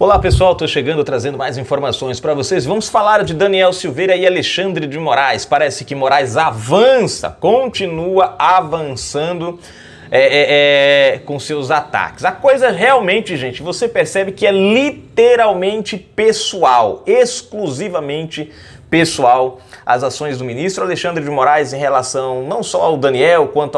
Olá pessoal, estou chegando trazendo mais informações para vocês. Vamos falar de Daniel Silveira e Alexandre de Moraes. Parece que Moraes avança, continua avançando com seus ataques. A coisa realmente, gente, você percebe que é literalmente pessoal, exclusivamente pessoal, as ações do ministro Alexandre de Moraes em relação não só ao Daniel, quanto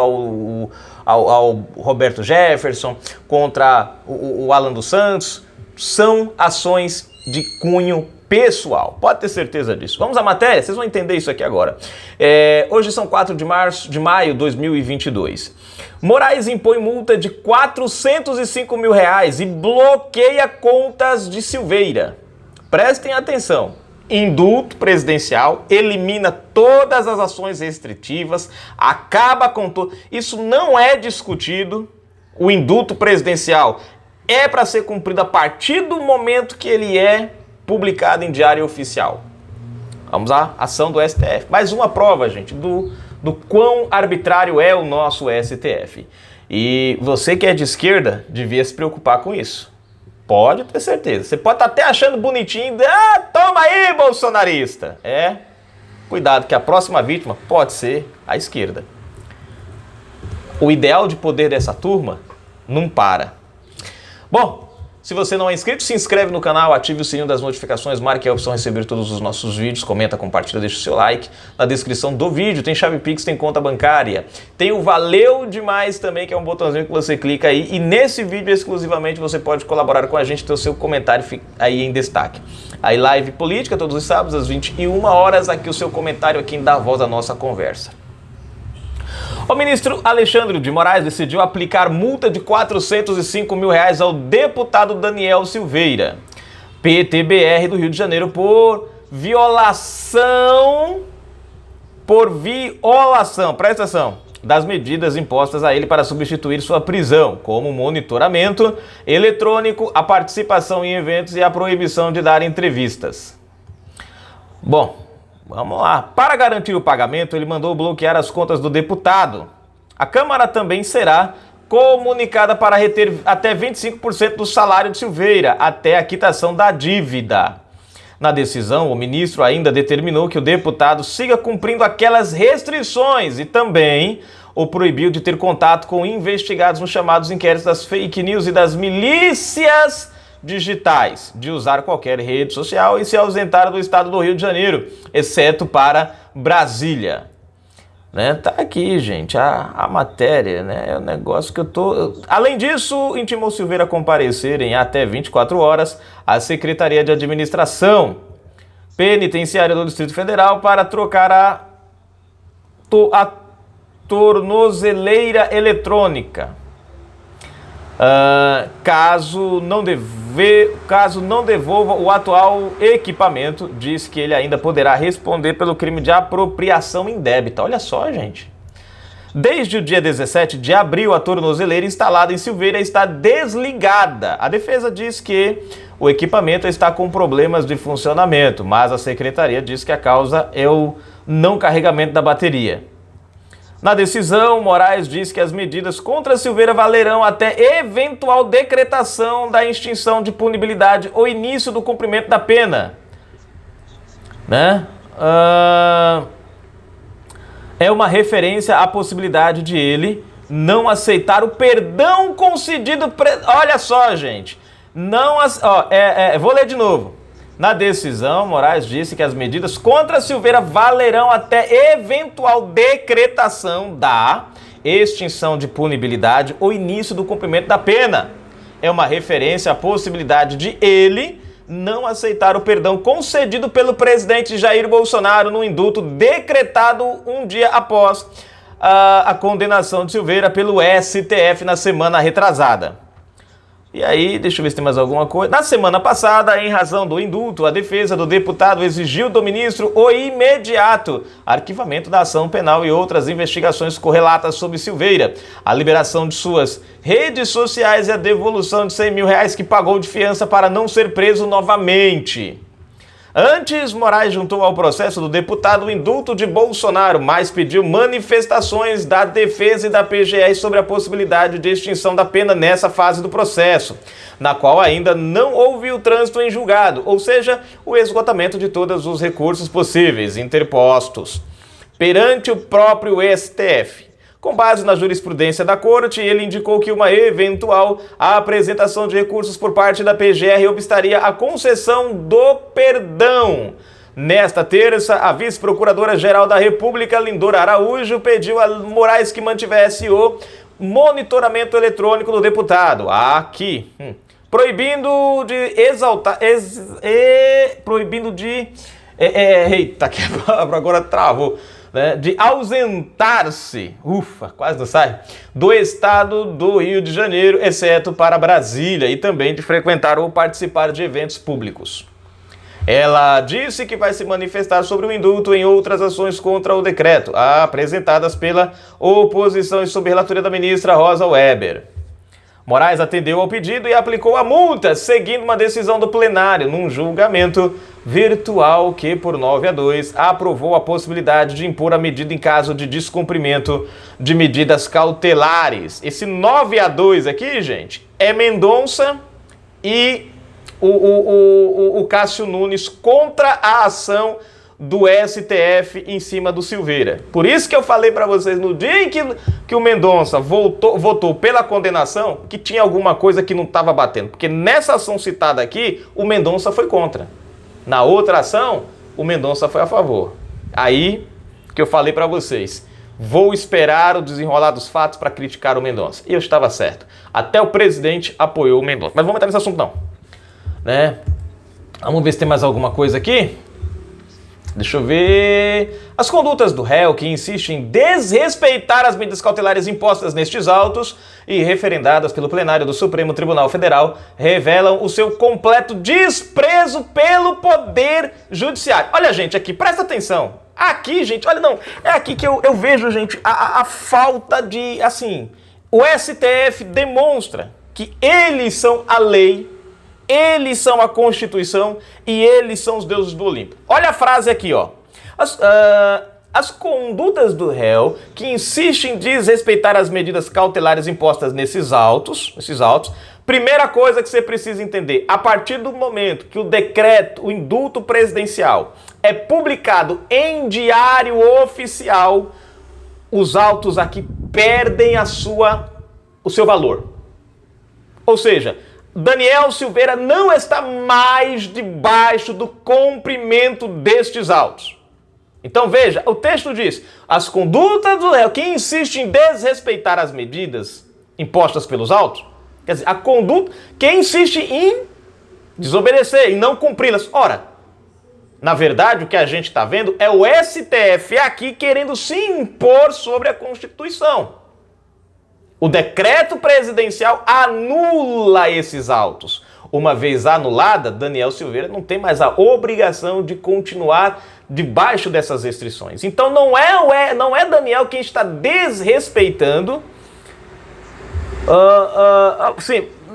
ao Roberto Jefferson, contra o Alan dos Santos. São ações de cunho pessoal, pode ter certeza disso. Vamos à matéria, vocês vão entender isso aqui agora. Hoje são 4 de maio de 2022. Moraes impõe multa de R$405 mil e bloqueia contas de Silveira. Prestem atenção. Indulto presidencial elimina todas as ações restritivas, acaba com tudo. Isso não é discutido. O indulto presidencial é para ser cumprido a partir do momento que ele é publicado em diário oficial. Vamos à ação do STF. Mais uma prova, gente, do quão arbitrário é o nosso STF. E você que é de esquerda devia se preocupar com isso. Pode ter certeza. Você pode estar até achando bonitinho. Toma aí, bolsonarista. Cuidado que a próxima vítima pode ser a esquerda. O ideal de poder dessa turma não para. Bom, se você não é inscrito, se inscreve no canal, ative o sininho das notificações, marque a opção receber todos os nossos vídeos, comenta, compartilha, deixa o seu like. Na descrição do vídeo tem chave Pix, tem conta bancária. Tem o Valeu Demais também, que é um botãozinho que você clica aí. E nesse vídeo exclusivamente você pode colaborar com a gente, ter o seu comentário aí em destaque. Aí live política, todos os sábados às 21 horas, aqui o seu comentário é quem dá voz à nossa conversa. O ministro Alexandre de Moraes decidiu aplicar multa de R$405 mil ao deputado Daniel Silveira, PTBR do Rio de Janeiro, por violação, presta atenção, das medidas impostas a ele para substituir sua prisão, como monitoramento eletrônico, a participação em eventos e a proibição de dar entrevistas. Bom, vamos lá. Para garantir o pagamento, ele mandou bloquear as contas do deputado. A Câmara também será comunicada para reter até 25% do salário de Silveira, até a quitação da dívida. Na decisão, o ministro ainda determinou que o deputado siga cumprindo aquelas restrições e também o proibiu de ter contato com investigados nos chamados inquéritos das fake news e das milícias digitais, de usar qualquer rede social e se ausentar do estado do Rio de Janeiro, exceto para Brasília. Tá aqui, gente, a matéria, é um negócio que eu tô... Além disso, intimou Silveira a comparecer em até 24 horas à Secretaria de Administração Penitenciária do Distrito Federal para trocar a tornozeleira eletrônica. Caso não devolva o atual equipamento, diz que ele ainda poderá responder pelo crime de apropriação indébita. Olha só, gente. Desde o dia 17 de abril, a tornozeleira instalada em Silveira está desligada. A defesa diz que o equipamento está com problemas de funcionamento, mas a secretaria diz que a causa é o não carregamento da bateria. Na decisão, Moraes diz que as medidas contra Silveira valerão até eventual decretação da extinção de punibilidade ou início do cumprimento da pena. É uma referência à possibilidade de ele não aceitar o perdão concedido... Olha só, gente. Vou ler de novo. Na decisão, Moraes disse que as medidas contra Silveira valerão até eventual decretação da extinção de punibilidade ou início do cumprimento da pena. É uma referência à possibilidade de ele não aceitar o perdão concedido pelo presidente Jair Bolsonaro no indulto decretado um dia após a condenação de Silveira pelo STF na semana retrasada. E aí, deixa eu ver se tem mais alguma coisa. Na semana passada, em razão do indulto, a defesa do deputado exigiu do ministro o imediato arquivamento da ação penal e outras investigações correlatas sobre Silveira, a liberação de suas redes sociais e a devolução de R$100 mil que pagou de fiança para não ser preso novamente. Antes, Moraes juntou ao processo do deputado o indulto de Bolsonaro, mas pediu manifestações da defesa e da PGR sobre a possibilidade de extinção da pena nessa fase do processo, na qual ainda não houve o trânsito em julgado, ou seja, o esgotamento de todos os recursos possíveis interpostos perante o próprio STF. Com base na jurisprudência da Corte, ele indicou que uma eventual apresentação de recursos por parte da PGR obstaria a concessão do perdão. Nesta terça, a vice-procuradora-geral da República, Lindora Araújo, pediu a Moraes que mantivesse o monitoramento eletrônico do deputado, aqui, proibindo de exaltar... eita, que a palavra agora travou. Né, de ausentar-se, quase não sai, do estado do Rio de Janeiro, exceto para Brasília, e também de frequentar ou participar de eventos públicos. Ela disse que vai se manifestar sobre o indulto em outras ações contra o decreto, apresentadas pela oposição e sob relatoria da ministra Rosa Weber. Moraes atendeu ao pedido e aplicou a multa, seguindo uma decisão do plenário, num julgamento virtual que, por 9-2, aprovou a possibilidade de impor a medida em caso de descumprimento de medidas cautelares. Esse 9-2 aqui, gente, é Mendonça e o Cássio Nunes contra a ação do STF em cima do Silveira. Por isso que eu falei para vocês no dia em que o Mendonça votou pela condenação, que tinha alguma coisa que não estava batendo. Porque nessa ação citada aqui, o Mendonça foi contra. Na outra ação, o Mendonça foi a favor. Aí que eu falei para vocês, vou esperar o desenrolar dos fatos para criticar o Mendonça. E eu estava certo. Até o presidente apoiou o Mendonça. Mas vamos entrar nesse assunto não. Né? Vamos ver se tem mais alguma coisa aqui. Deixa eu ver... As condutas do réu que insiste em desrespeitar as medidas cautelares impostas nestes autos e referendadas pelo plenário do Supremo Tribunal Federal revelam o seu completo desprezo pelo Poder Judiciário. Olha, gente, aqui, presta atenção. Aqui, gente, olha, não, é aqui que eu vejo, gente, a falta de, assim... O STF demonstra que eles são a lei, eles são a Constituição e eles são os deuses do Olimpo. Olha a frase aqui, ó. As condutas do réu que insiste em desrespeitar as medidas cautelares impostas nesses autos, primeira coisa que você precisa entender, a partir do momento que o decreto, o indulto presidencial, é publicado em diário oficial, os autos aqui perdem o seu valor. Ou seja, Daniel Silveira não está mais debaixo do cumprimento destes autos. Então veja, o texto diz, as condutas do réu que insiste em desrespeitar as medidas impostas pelos autos, quer dizer, a conduta que insiste em desobedecer, em não cumpri-las. Ora, na verdade o que a gente está vendo é o STF aqui querendo se impor sobre a Constituição. O decreto presidencial anula esses autos. Uma vez anulada, Daniel Silveira não tem mais a obrigação de continuar debaixo dessas restrições. Então não é Daniel quem está desrespeitando.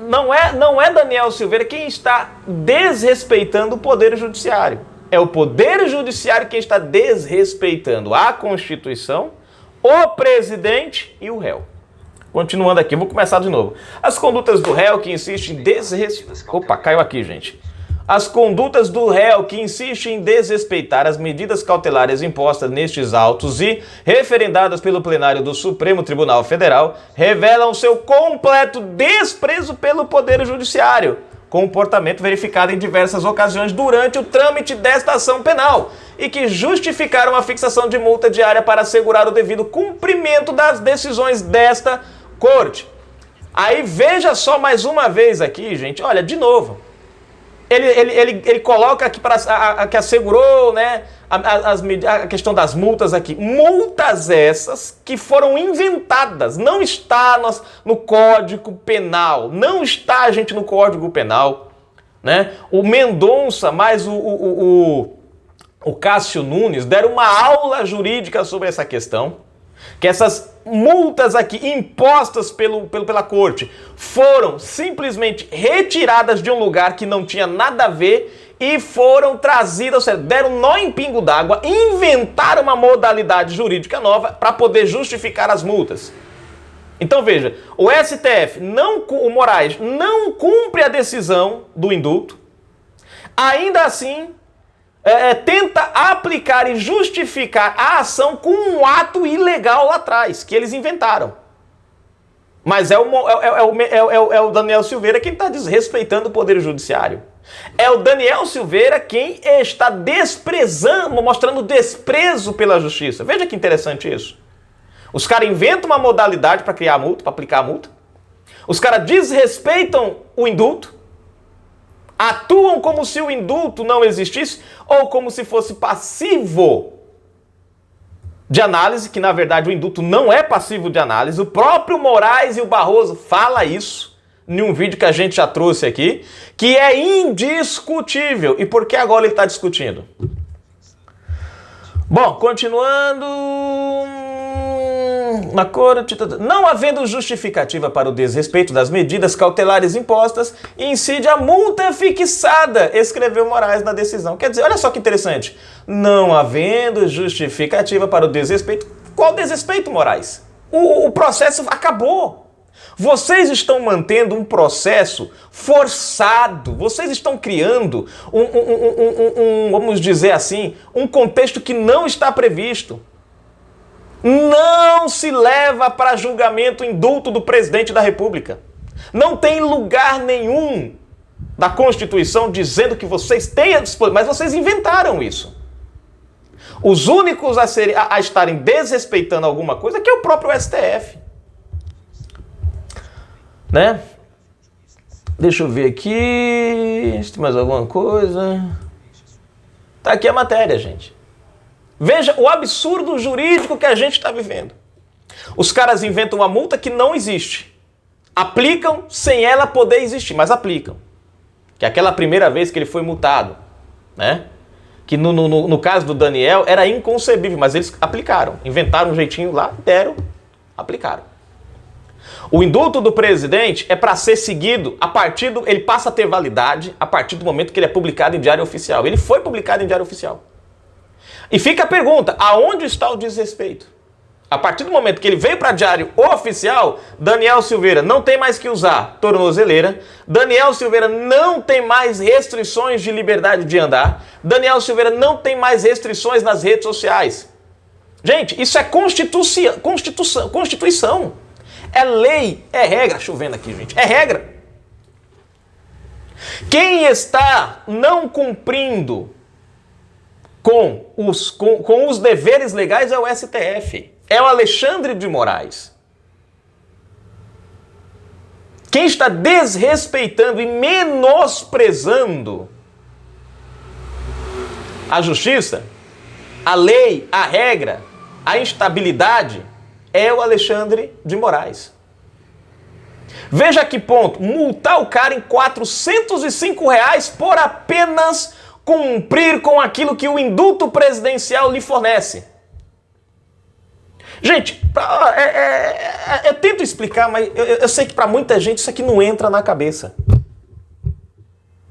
Não é Daniel Silveira quem está desrespeitando o Poder Judiciário. É o Poder Judiciário quem está desrespeitando a Constituição, o presidente e o réu. Continuando aqui, vou começar de novo. As condutas do réu que insiste em desrespeitar... Opa, caiu aqui, gente. As condutas do réu que insiste em desrespeitar as medidas cautelares impostas nestes autos e referendadas pelo plenário do Supremo Tribunal Federal revelam seu completo desprezo pelo Poder Judiciário, comportamento verificado em diversas ocasiões durante o trâmite desta ação penal e que justificaram a fixação de multa diária para assegurar o devido cumprimento das decisões desta Corte. Aí veja só mais uma vez aqui, gente, olha, de novo, ele coloca aqui que assegurou, né, a questão das multas aqui. Multas essas que foram inventadas, não está no Código Penal, não está, gente, no Código Penal, né? O Mendonça mais o Cássio Nunes deram uma aula jurídica sobre essa questão. que essas multas aqui impostas pela corte foram simplesmente retiradas de um lugar que não tinha nada a ver e foram trazidas, ou seja, deram nó em pingo d'água, inventaram uma modalidade jurídica nova para poder justificar as multas. Então veja, o STF, o Moraes, não cumpre a decisão do indulto, ainda assim tenta aplicar e justificar a ação com um ato ilegal lá atrás, que eles inventaram. Mas é o Daniel Silveira quem está desrespeitando o Poder Judiciário. É o Daniel Silveira quem está desprezando, mostrando desprezo pela justiça. Veja que interessante isso. Os caras inventam uma modalidade para criar a multa, para aplicar a multa. Os caras desrespeitam o indulto, atuam como se o indulto não existisse ou como se fosse passivo de análise, que na verdade o indulto não é passivo de análise. O próprio Moraes e o Barroso fala isso em um vídeo que a gente já trouxe aqui, que é indiscutível. E por que agora ele está discutindo? Bom, continuando... Na corte, não havendo justificativa para o desrespeito das medidas cautelares impostas, incide a multa fixada, escreveu Moraes na decisão. Quer dizer, olha só que interessante. Não havendo justificativa para o desrespeito. Qual desrespeito, Moraes? O processo acabou. Vocês estão mantendo um processo forçado. Vocês estão criando vamos dizer assim, um contexto que não está previsto. Não se leva para julgamento o indulto do presidente da República. Não tem lugar nenhum da Constituição dizendo que vocês têm a disposição, mas vocês inventaram isso. Os únicos a estarem desrespeitando alguma coisa que é o próprio STF. Né? Deixa eu ver aqui. Se tem mais alguma coisa. Tá aqui a matéria, gente. Veja o absurdo jurídico que a gente está vivendo. Os caras inventam uma multa que não existe. Aplicam sem ela poder existir, mas aplicam. Que é aquela primeira vez que ele foi multado, né? Que no caso do Daniel era inconcebível, mas eles aplicaram. Inventaram um jeitinho lá, aplicaram. O indulto do presidente é para ser seguido ele passa a ter validade a partir do momento que ele é publicado em Diário Oficial. Ele foi publicado em Diário Oficial. E fica a pergunta, aonde está o desrespeito? A partir do momento que ele veio para Diário Oficial, Daniel Silveira não tem mais que usar tornozeleira, Daniel Silveira não tem mais restrições de liberdade de andar, Daniel Silveira não tem mais restrições nas redes sociais. Gente, isso é Constituição. É lei, é regra. Chovendo aqui, gente. É regra. Quem está não cumprindo com os deveres legais é o STF. É o Alexandre de Moraes. Quem está desrespeitando e menosprezando a justiça, a lei, a regra, a instabilidade, é o Alexandre de Moraes. Veja que ponto, multar o cara em R$405 por apenas cumprir com aquilo que o indulto presidencial lhe fornece. Gente, eu tento explicar, mas eu sei que para muita gente isso aqui não entra na cabeça.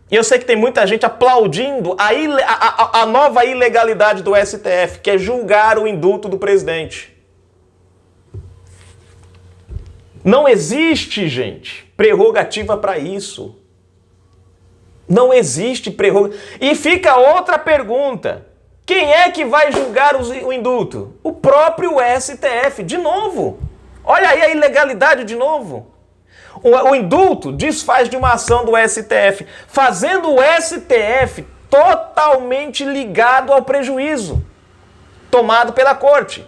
E eu sei que tem muita gente aplaudindo a nova ilegalidade do STF, que é julgar o indulto do presidente. Não existe, gente, prerrogativa para isso. Não existe prerrogativa. E fica outra pergunta. Quem é que vai julgar o indulto? O próprio STF, de novo. Olha aí a ilegalidade de novo. O indulto desfaz de uma ação do STF, fazendo o STF totalmente ligado ao prejuízo tomado pela corte.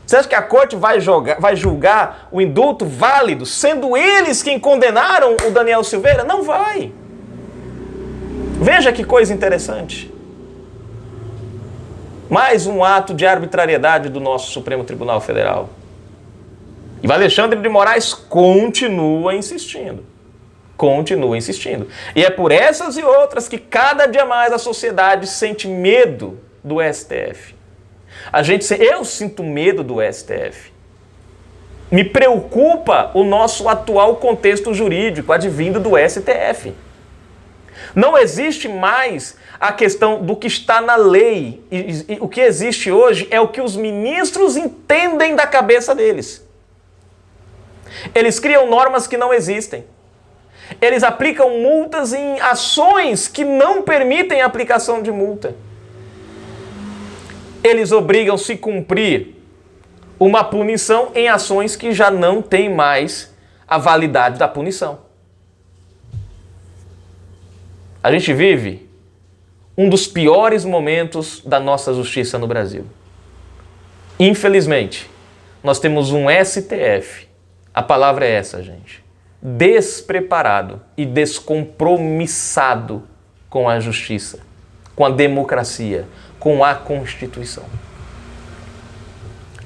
Você acha que a corte vai julgar o indulto válido, sendo eles quem condenaram o Daniel Silveira? Não vai. Veja que coisa interessante. Mais um ato de arbitrariedade do nosso Supremo Tribunal Federal. E o Alexandre de Moraes continua insistindo. Continua insistindo. E é por essas e outras que cada dia mais a sociedade sente medo do STF. Eu sinto medo do STF. Me preocupa o nosso atual contexto jurídico advindo do STF. Não existe mais a questão do que está na lei. E o que existe hoje é o que os ministros entendem da cabeça deles. Eles criam normas que não existem. Eles aplicam multas em ações que não permitem a aplicação de multa. Eles obrigam-se a cumprir uma punição em ações que já não têm mais a validade da punição. A gente vive um dos piores momentos da nossa justiça no Brasil. Infelizmente, nós temos um STF, a palavra é essa, gente, despreparado e descompromissado com a justiça, com a democracia, com a Constituição.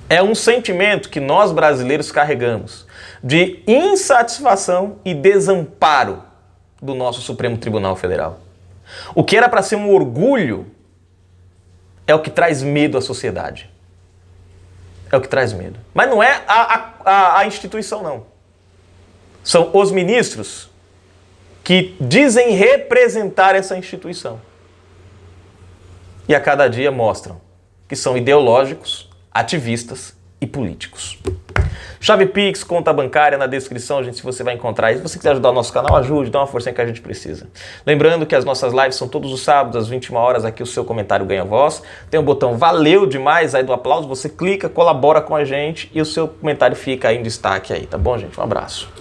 É um sentimento que nós brasileiros carregamos de insatisfação e desamparo do nosso Supremo Tribunal Federal. O que era para ser um orgulho é o que traz medo à sociedade. É o que traz medo. Mas não é a instituição, não. São os ministros que dizem representar essa instituição. E a cada dia mostram que são ideológicos, ativistas e políticos. Chave Pix, conta bancária na descrição, gente, se você vai encontrar. E se você quiser ajudar o nosso canal, ajude, dá uma forcinha que a gente precisa. Lembrando que as nossas lives são todos os sábados, às 21 horas, aqui o seu comentário ganha voz. Tem o botão valeu demais aí do aplauso, você clica, colabora com a gente e o seu comentário fica aí em destaque aí, tá bom, gente? Um abraço.